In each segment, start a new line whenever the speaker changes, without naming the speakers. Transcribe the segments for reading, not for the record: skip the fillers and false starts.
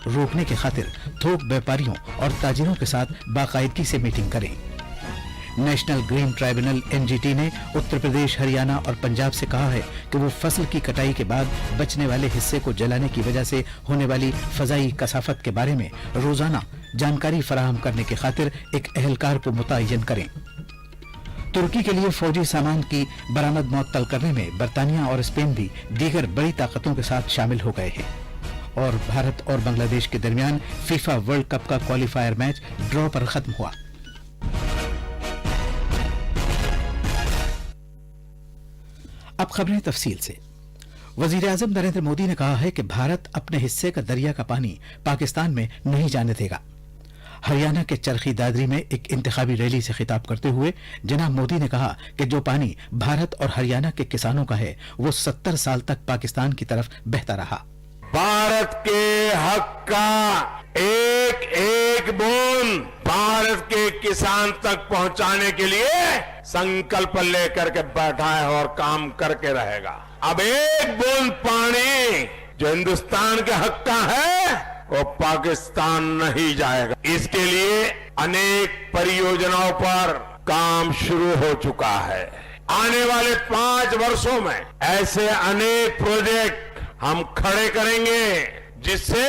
रोकने की खातिर थोक व्यापारियों और ताजिरों के साथ बाकायदगी से मीटिंग करें। नेशनल ग्रीन ट्राइब्यूनल एनजीटी ने उत्तर प्रदेश, हरियाणा और पंजाब से कहा है कि वो फसल की कटाई के बाद बचने वाले हिस्से को जलाने की वजह से होने वाली फजाई कसाफत के बारे में रोजाना जानकारी फराहम करने की खातिर एक एहलकार को मुतय्यन करें। तुर्की के लिए फौजी सामान की बरामद मुअत्तल करने में बरतानिया और स्पेन भी दीगर बड़ी ताकतों के साथ शामिल हो गए हैं। और भारत और बांग्लादेश के दरमियान फीफा वर्ल्ड कप का क्वालिफायर मैच ड्रॉ पर खत्म हुआ। अब खबरें तफसील से। वजीर आजम नरेंद्र मोदी ने कहा है कि भारत अपने हिस्से का दरिया का पानी पाकिस्तान में नहीं जाने देगा। हरियाणा के चरखी दादरी में एक इंतखाबी रैली से खिताब करते हुए जनाब मोदी ने कहा कि जो पानी भारत और हरियाणा के किसानों का है वो 70 साल तक पाकिस्तान की तरफ बहता रहा।
भारत के हक का एक एक बूंद भारत के किसान तक पहुंचाने के लिए संकल्प लेकर के बैठा है और काम करके रहेगा। अब एक बूंद पानी जो हिंदुस्तान के हक का है वो पाकिस्तान नहीं जाएगा। इसके लिए अनेक परियोजनाओं पर काम शुरू हो चुका है। आने वाले 5 वर्षों में ऐसे अनेक प्रोजेक्ट हम खड़े करेंगे जिससे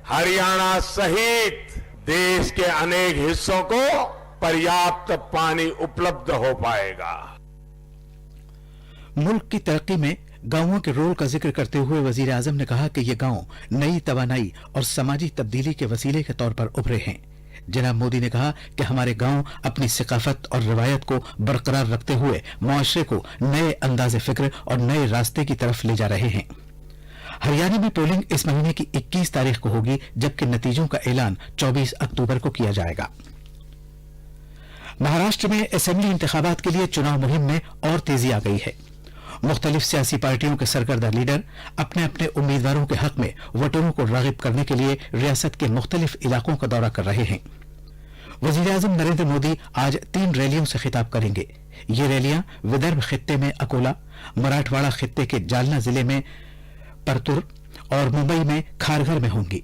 हरियाणा सहित देश के अनेक हिस्सों को पर्याप्त पानी उपलब्ध हो पाएगा।
मुल्क की तरक्की में गांवों के रोल का जिक्र करते हुए वजीर आजम ने कहा कि ये गांव नई तवानाई और समाजी तब्दीली के वसीले के तौर पर उभरे हैं। जनाब मोदी ने कहा कि हमारे गांव अपनी सकाफत और रवायत को बरकरार रखते हुए मुआशरे को नए अंदाज़े फिक्र और नए रास्ते की तरफ ले जा रहे हैं। हरियाणा में पोलिंग इस महीने की 21 तारीख को होगी, जबकि नतीजों का ऐलान 24 अक्टूबर को किया जाएगा। महाराष्ट्र में असेंबली इंतखाबात के लिए चुनाव मुहिम में और तेजी आ गई है। मुख्तलिफ सियासी पार्टियों के सरकर्दा लीडर अपने अपने उम्मीदवारों के हक में वोटरों को रागिब करने के लिए रियासत के मुख्तलिफ इलाकों का दौरा कर रहे हैं। वजीर आजम नरेंद्र मोदी आज 3 रैलियों से खिताब करेंगे। ये रैलियां विदर्भ खित्ते में अकोला, मराठवाड़ा खित्ते के जालना जिले में परतुर और मुंबई में खारघर में होंगी।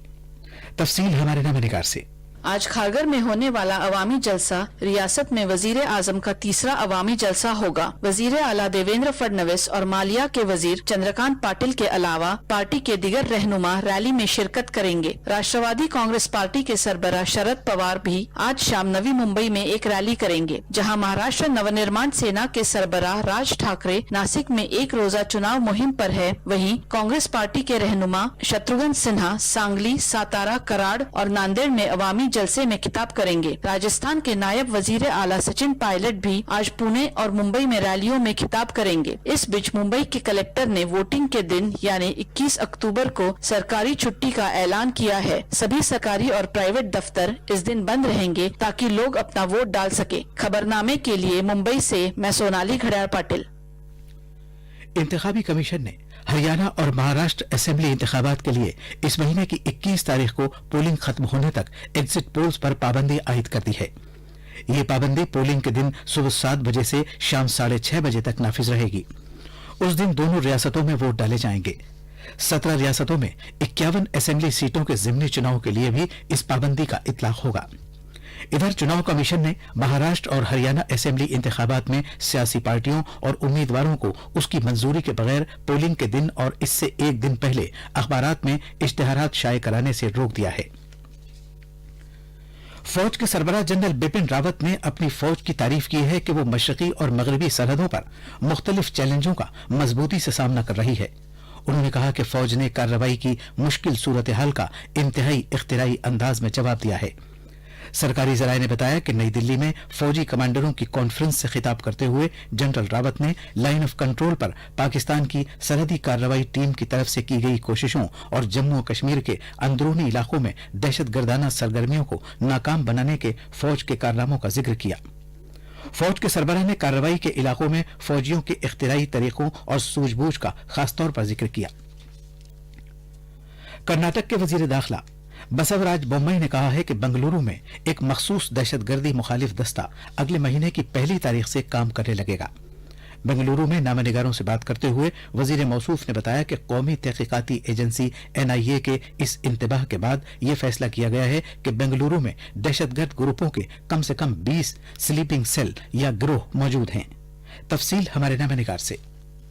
तफसील हमारे नवानिगार से।
आज खारगर में होने वाला अवामी जलसा रियासत में वजीर आजम का तीसरा अवामी जलसा होगा। वजीर आला देवेंद्र फडणवीस और मालिया के वजीर चंद्रकांत पाटिल के अलावा पार्टी के दीगर रहनुमा रैली में शिरकत करेंगे। राष्ट्रवादी कांग्रेस पार्टी के सरबराह शरद पवार भी आज शाम नवी मुंबई में एक रैली करेंगे, जहां महाराष्ट्र नवनिर्माण सेना के सरबराह राज ठाकरे नासिक में एक रोजा चुनाव मुहिम पर है। वहीं कांग्रेस पार्टी के रहनुमा शत्रुघ्न सिन्हा सांगली, सातारा, कराड़ और नांदेड़ में अवामी जलसे में खिताब करेंगे। राजस्थान के नायब वजीर आला सचिन पायलट भी आज पुणे और मुंबई में रैलियों में खिताब करेंगे। इस बीच मुंबई के कलेक्टर ने वोटिंग के दिन यानी 21 अक्टूबर को सरकारी छुट्टी का ऐलान किया है। सभी सरकारी और प्राइवेट दफ्तर इस दिन बंद रहेंगे ताकि लोग अपना वोट डाल सके। खबरनामे के लिए मुंबई से मैं सोनाली घड़ियाल पाटिल।
इंतखाबी कमीशन ने हरियाणा और महाराष्ट्र असेंबली इंतखाबात के लिए इस महीने की 21 तारीख को पोलिंग खत्म होने तक एग्जिट पोल्स पर पाबंदी आयद कर दी है। ये पाबंदी पोलिंग के दिन सुबह 7 बजे से शाम 6:30 बजे तक नाफिज रहेगी। उस दिन दोनों रियासतों में वोट डाले जाएंगे। 17 रियासतों में 51 असेंबली सीटों के जिमनी चुनाव के लिए भी इस पाबंदी का इतलाक होगा। इधर चुनाव कमीशन ने महाराष्ट्र और हरियाणा असेंबली इंतखाबात में सियासी पार्टियों और उम्मीदवारों को उसकी मंजूरी के बगैर पोलिंग के दिन और इससे एक दिन पहले अखबारात में इश्तिहारात शाये कराने से रोक दिया है। फौज के सरबराह जनरल बिपिन रावत ने अपनी फौज की तारीफ की है कि वो मशरकी और मगरबी सरहदों पर मुख्तलिफ चैलेंजों का मजबूती से सामना कर रही है। उन्होंने कहा कि फौज ने कार्रवाई की मुश्किल सूरत हाल का इंतहाई इख्तिराई अंदाज में जवाब दिया है। सरकारी जराये ने बताया कि नई दिल्ली में फौजी कमांडरों की कॉन्फ्रेंस से खिताब करते हुए जनरल रावत ने लाइन ऑफ कंट्रोल पर पाकिस्तान की सरहदी कार्रवाई टीम की तरफ से की गई कोशिशों और जम्मू और कश्मीर के अंदरूनी इलाकों में दहशतगर्दाना सरगर्मियों को नाकाम बनाने के फौज के कारनामों का जिक्र किया। फौज के सरबराह ने कार्रवाई के इलाकों में फौजियों के इख्तिराई तरीकों और सूझबूझ का खासतौर पर जिक्र किया। कर्नाटक के वजीर दाखिला बसवराज बोम्मई ने कहा है कि बंगलुरु में एक मखसूस दहशतगर्दी मुखालिफ दस्ता अगले महीने की 1 तारीख से काम करने लगेगा। बेंगलुरु में नामानिगारों से बात करते हुए वजीर मौसूफ ने बताया कि कौमी तहकीकाती एजेंसी NIA के इस इंतबाह के बाद यह फैसला किया गया है कि बेंगलुरु में दहशतगर्द ग्रुपों के कम से कम 20 स्लीपिंग सेल या गिरोह मौजूद हैं। तफसील हमारे नामानिगार से।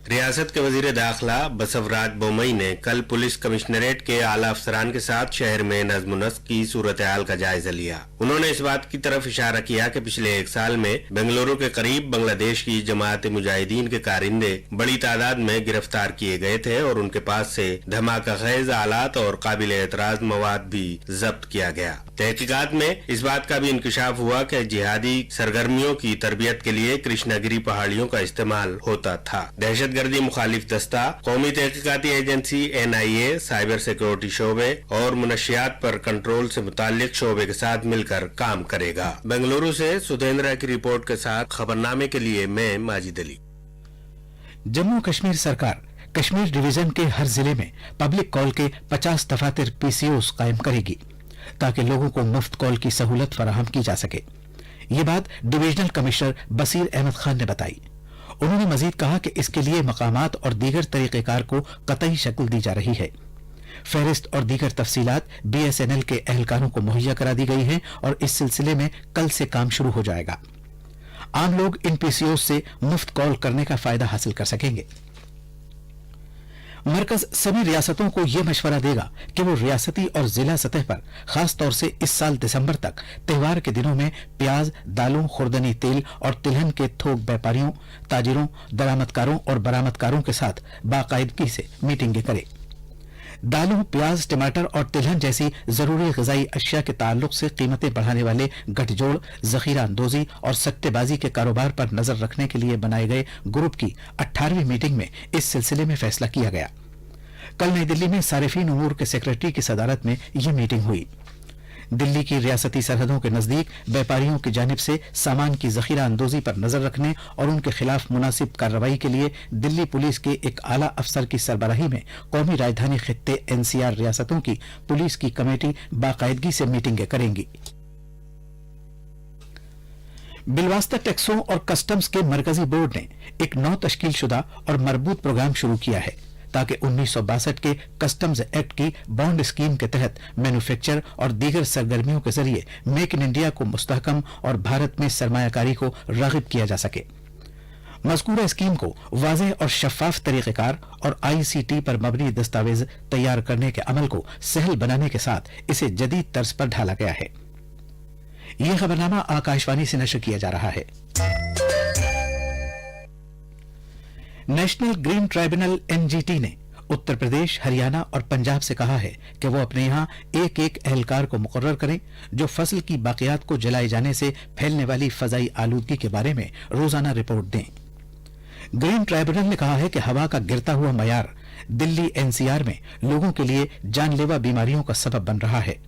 रियासत के वजीर दाखिला बसवराज बोमई ने कल पुलिस कमिश्नरेट के आला अफसरान के साथ शहर में नज्म नस्क की सूरत हाल का जायजा लिया। उन्होंने इस बात की तरफ इशारा किया कि पिछले एक साल में बेंगलुरु के करीब बांग्लादेश की जमात मुजाहिदीन के कारिंदे बड़ी तादाद में गिरफ्तार किए गए थे और उनके पास से धमाका खेज आलात और काबिल एतराज मवाद भी जब्त किया गया। तहकीकात में इस बात का भी इंकशाफ हुआ कि जिहादी सरगर्मियों की तरबियत के लिए कृष्णागिरी पहाड़ियों का इस्तेमाल होता था। दहशतगर्दी मुखालिफ दस्ता, कौमी तहकीकाती एजेंसी NIA, साइबर सिक्योरिटी शोबे और मुनशियात पर कंट्रोल से मुताल्लिक शोबे के साथ मिलकर काम करेगा। बेंगलुरु से सुधेंद्र की रिपोर्ट के साथ खबरनामे के लिए मैं माजिद अली।
जम्मू कश्मीर सरकार कश्मीर डिवीजन के हर जिले में पब्लिक कॉल के 50 दफातर PCOs कायम करेगी ताकि लोगों को मुफ्त कॉल की सहूलत फराहम की जा सके। ये बात डिविजनल कमिश्नर बसीर अहमद खान ने बताई। उन्होंने मजीद कहा कि इसके लिए मकामात और दीगर तरीक़ेकार को कतई शक्ल दी जा रही है। फहरिस्त और दीगर तफसीलात BSNL के एहलकारों को मुहैया करा दी गई हैं और इस सिलसिले में कल से काम शुरू हो जाएगा। आम लोग इन PCOs से मुफ्त कॉल करने का फायदा हासिल कर सकेंगे। मरकज सभी रियासतों को यह मशवरा देगा कि वो रियासती और जिला सतह पर खास तौर से इस साल दिसंबर तक त्योहार के दिनों में प्याज, दालों, खुर्दनी तेल और तिलहन के थोक व्यापारियों, ताजिरों, दरामदकारों और बरामदकारों के साथ बाकायदगी से मीटिंगें करे। दालों, प्याज, टमाटर और तिलहन जैसी जरूरी ग़िज़ाई अशिया के ताल्लुक से कीमतें बढ़ाने वाले गठजोड़, ज़ख़ीरा अंदोज़ी और सट्टेबाजी के कारोबार पर नजर रखने के लिए बनाए गए ग्रुप की 18वीं मीटिंग में इस सिलसिले में फैसला किया गया। कल नई दिल्ली में सारिफीन उमूर के सेक्रेटरी की सदारत में यह मीटिंग हुई। दिल्ली की रियासती सरहदों के नजदीक व्यापारियों की जानिब से सामान की ज़ख़ीरा अंदोज़ी पर नजर रखने और उनके खिलाफ मुनासिब कार्रवाई के लिए दिल्ली पुलिस के एक आला अफसर की सरबराही में कौमी राजधानी खित्ते NCR रियासतों की पुलिस की कमेटी बाकायदगी से मीटिंगें करेंगी। बिलवास्ता टैक्सों और कस्टम्स के मरकजी बोर्ड ने एक नौ तश्कील शुदा और मरबूत प्रोग्राम शुरू किया है ताकि 1962 के कस्टम्स एक्ट की बॉन्ड स्कीम के तहत मैन्युफैक्चर और दीगर सरगर्मियों के जरिए मेक इन इंडिया को मुस्तहकम और भारत में सरमायाकारी को राग़िब किया जा सके। मज़कूरा स्कीम को वाज़ेह और शफ़ाफ तरीक़ेकार और ICT पर मबनी दस्तावेज तैयार करने के अमल को सहल बनाने के साथ इसे जदीद तर्ज पर ढाला गया है। यह खबरनामा आकाशवाणी से नशर किया जा रहा है। नेशनल ग्रीन ट्राइब्यूनल NGT ने उत्तर प्रदेश, हरियाणा और पंजाब से कहा है कि वो अपने यहां एक एक एहलकार को मुकर्रर करें जो फसल की बाकियात को जलाए जाने से फैलने वाली फजाई आलूदगी के बारे में रोजाना रिपोर्ट दें। ग्रीन ट्राइब्यूनल ने कहा है कि हवा का गिरता हुआ मयार दिल्ली NCR में लोगों के लिए जानलेवा बीमारियों का सबब बन रहा है।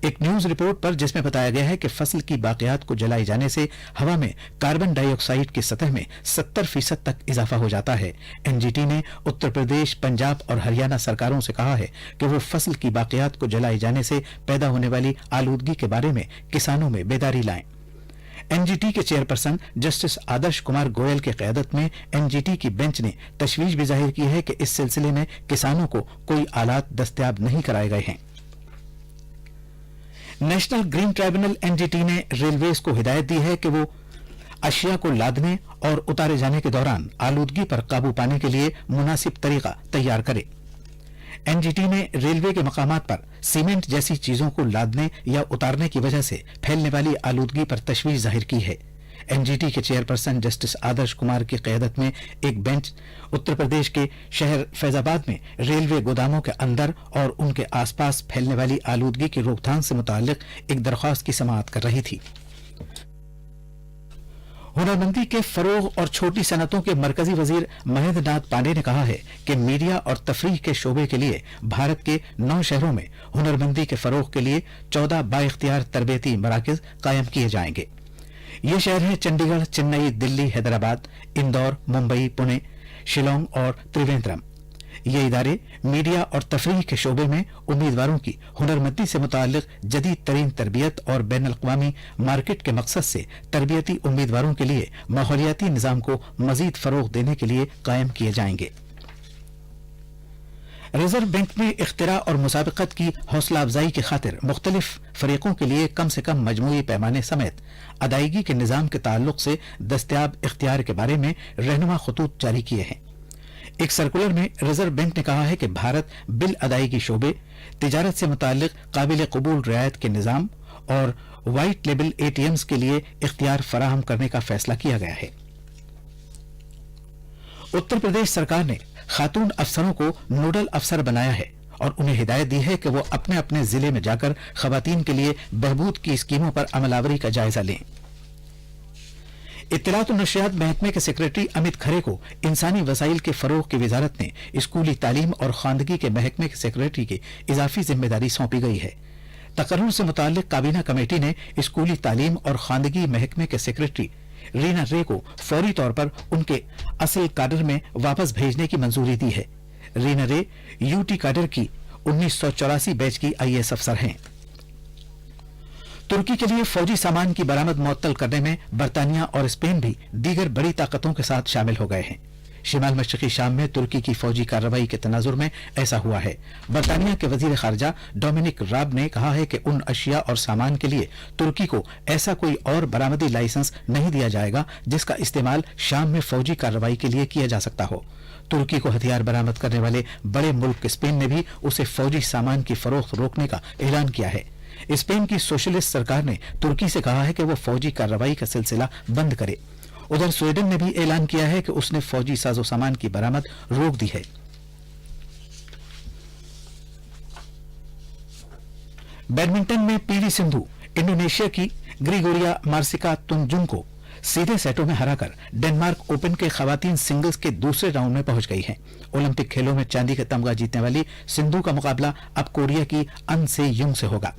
एक न्यूज रिपोर्ट पर जिसमें बताया गया है कि फसल की बाकियात को जलाए जाने से हवा में कार्बन डाइऑक्साइड की सतह में 70% तक इजाफा हो जाता है। NGT ने उत्तर प्रदेश, पंजाब और हरियाणा सरकारों से कहा है कि वो फसल की बाकियात को जलाए जाने से पैदा होने वाली आलूदगी के बारे में किसानों में बेदारी लाएं। NGT के चेयरपर्सन जस्टिस आदर्श कुमार गोयल की क़यादत में NGT की बेंच ने तशवीश भी जाहिर की है कि इस सिलसिले में किसानों को कोई आलात दस्तयाब नहीं कराए गए हैं। नेशनल ग्रीन ट्राइब्यूनल NGT ने रेलवेज को हिदायत दी है कि वो अशिया को लादने और उतारे जाने के दौरान आलूदगी पर काबू पाने के लिए मुनासिब तरीका तैयार करे। NGT ने रेलवे के मकामात पर सीमेंट जैसी चीजों को लादने या उतारने की वजह से फैलने वाली आलूदगी पर तशवीश जाहिर की है। NGT के चेयरपर्सन जस्टिस आदर्श कुमार की क़यादत में एक बेंच उत्तर प्रदेश के शहर फैजाबाद में रेलवे गोदामों के अंदर और उनके आसपास फैलने वाली आलूदगी की रोकथाम से मुताल्लिक एक दरख्वास्त की समाअत कर रही थी। हुनरमंदी के फरोग और छोटी सनतों के मरकजी वजीर महेंद्र नाथ पांडे ने कहा है कि मीडिया और तफरीह के शोबे के लिए भारत के 9 शहरों में हुनरमंदी के फरोग के लिए 14 बाइख्तियार तरबेती मराकज़ कायम किए जाएंगे। ये शहर हैं चंडीगढ़, चेन्नई, दिल्ली, हैदराबाद, इंदौर, मुंबई, पुणे, शिलोंग और त्रिवेंद्रम। ये इदारे मीडिया और तफरीह के शोबे में उम्मीदवारों की हुनरमंदी से मुताल्लिक जदीद तरीन तरबियत और बैन अल-अक़वामी मार्केट के मकसद से तरबियती उम्मीदवारों के लिए माहौलियाती निज़ाम को मजीद फरोग देने के लिए कायम किए जाएंगे। रिजर्व बैंक ने इख्तिरा और मुसाबकत की हौसला अफजाई की खातिर मुख्तलिफ फरीकों के लिए कम से कम मजमूई पैमाने समेत अदायगी के निज़ाम के ताल्लुक से दस्तयाब इख्तियार के बारे में रहनुमा खतूत जारी किए हैं। एक सर्कुलर में रिजर्व बैंक ने कहा है कि भारत बिल अदायगी शोबे, तिजारत से मुताल्लिक काबिल कबूल रियायत के निज़ाम और वाइट लेबल ATMs के लिए इख्तियार फराहम करने का फैसला किया गया है। उत्तर प्रदेश सरकार ने खातून अफसरों को नोडल अफसर बनाया है और उन्हें हिदायत दी है कि वो अपने अपने जिले में जाकर खवातीन के लिए बहबूद की स्कीमों पर अमलावरी का जायजा लें। इत्तलात और नशरियात महकमे के सेक्रेटरी अमित खरे को इंसानी वसाइल के फरोग की वजारत ने स्कूली तालीम और खानदगी के महकमे के सेक्रेटरी की इजाफी जिम्मेदारी सौंपी गई है। तकर्रुर से मुताल्लिक काबीना कमेटी ने स्कूली तालीम और खानदगी महकमे के सेक्रेटरी रीना रे को फौरी तौर पर उनके असल काडर में वापस भेजने की मंजूरी दी है। रीना रे यूटी काडर की 1984 बैच की IAS अफसर हैं। तुर्की के लिए फौजी सामान की बरामद मुअत्तल करने में बरतानिया और स्पेन भी दीगर बड़ी ताकतों के साथ शामिल हो गए हैं। शिमाल मशरकी शाम में तुर्की की फौजी कार्रवाई के तनाजुर में ऐसा हुआ है। बरतानिया के वजीर खारजा डोमिनिक राब ने कहा है कि उन अशिया और सामान के लिए तुर्की को ऐसा कोई और बरामदी लाइसेंस नहीं दिया जाएगा जिसका इस्तेमाल शाम में फौजी कार्रवाई के लिए किया जा सकता हो। तुर्की को हथियार बरामद करने वाले बड़े मुल्क स्पेन ने भी उसे फौजी सामान की फरोख्त रोकने का ऐलान किया है। स्पेन की सोशलिस्ट सरकार ने तुर्की से कहा है कि वो फौजी कार्रवाई का सिलसिला बंद करे। उधर स्वीडन ने भी ऐलान किया है कि उसने फौजी साजो सामान की बरामद रोक दी है। बैडमिंटन में पीवी सिंधु इंडोनेशिया की ग्रिगोरिया मार्सिका तुंजुंग को सीधे सेटों में हराकर डेनमार्क ओपन के खवातीन सिंगल्स के दूसरे राउंड में पहुंच गई हैं। ओलंपिक खेलों में चांदी का तमगा जीतने वाली सिंधु का मुकाबला अब कोरिया की अन से युंग से होगा।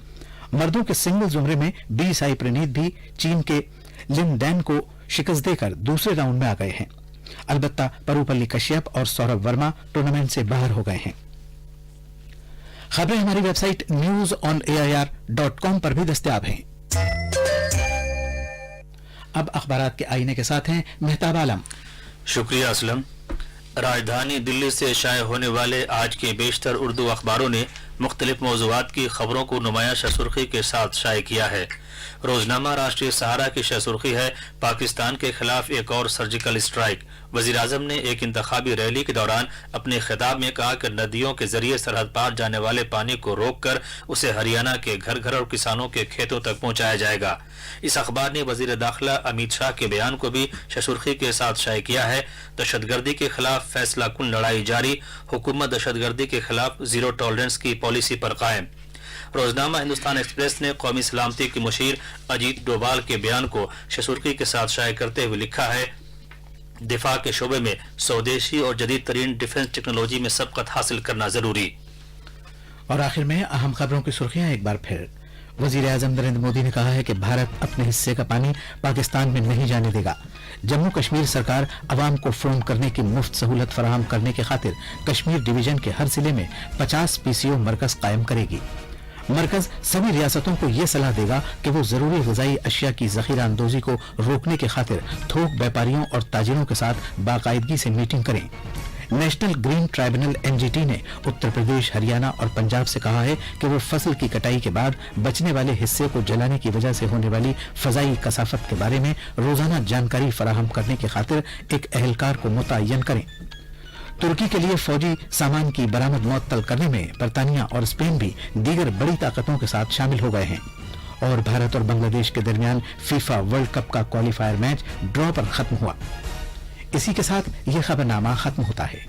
मर्दों के सिंगल जुमरे में बी साई प्रणीत भी चीन के लिन डैन को शिकस्त देकर दूसरे राउंड में आ गए हैं। अलबत्ता परुपल्ली कश्यप और सौरभ वर्मा टूर्नामेंट से बाहर हो गए हैं। खबरें हमारी वेबसाइट newsonair.com पर भी दस्तयाब हैं। अब अखबारात के आईने के साथ हैं मेहताब आलम।
शुक्रिया असलम। राजधानी दिल्ली से शाये होने वाले आज के बेशतर उर्दू अखबारों ने मुख्तलिफ मौज़ूआत की खबरों को नुमाया शसुर्खी के साथ शाये किया है। रोजनामा राष्ट्रीय सहारा की शसुर्खी है, पाकिस्तान के खिलाफ एक और सर्जिकल स्ट्राइक। वजीर आजम ने एक इंतखाबी रैली के दौरान अपने खिताब में कहा कि नदियों के जरिए सरहद पार जाने वाले पानी को रोककर उसे हरियाणा के घर घर और किसानों के खेतों तक पहुंचाया जाएगा। इस अखबार ने वजीर दाखिला अमित शाह के बयान को भी शसुर्खी के साथ शाये किया है। दहशतगर्दी के खिलाफ फैसला कुन लड़ाई जारी, हुकूमत दहशतगर्दी के खिलाफ जीरो टॉलरेंस की पॉलिसी पर कायम। रोजनामा हिंदुस्तान एक्सप्रेस ने कौमी सलामती के मुशीर अजीत डोभाल के बयान को शसुर्खी के साथ शाये करते हुए लिखा है, दिफा के शोबे में स्वदेशी और जदीद तरीन डिफेंस टेक्नोलॉजी में सबकत हासिल करना जरूरी।
और आखिर में अहम खबरों की सुर्खियां एक बार फिर। वजीर आजम नरेंद्र मोदी ने कहा है कि भारत अपने हिस्से का पानी पाकिस्तान में नहीं जाने देगा। जम्मू कश्मीर सरकार अवाम को फोन करने की मुफ्त सहूलत फराहम करने की खातिर कश्मीर डिवीजन के हर जिले में 50 PCO मरकज कायम करेगी। मरकज सभी रियासतों को यह सलाह देगा कि वो जरूरी ग़िज़ाई अशिया की ज़ख़ीरा अंदोज़ी को रोकने की खातिर थोक व्यापारियों और ताजिरों के साथ बाकायदगी से मीटिंग करें। नेशनल ग्रीन ट्राइब्यूनल NGT ने उत्तर प्रदेश, हरियाणा और पंजाब से कहा है कि वो फसल की कटाई के बाद बचने वाले हिस्से को जलाने की वजह से होने वाली फजाई कसाफत के बारे में रोजाना जानकारी फराहम करने की खातिर एक अहलकार को मुतय्यन करें। तुर्की के लिए फौजी सामान की बरामद मुअत्तल करने में बरतानिया और स्पेन भी दीगर बड़ी ताकतों के साथ शामिल हो गए हैं। और भारत और बांग्लादेश के दरमियान फीफा वर्ल्ड कप का क्वालिफायर मैच ड्रॉ पर खत्म हुआ। इसी के साथ ये खबरनामा खत्म होता है।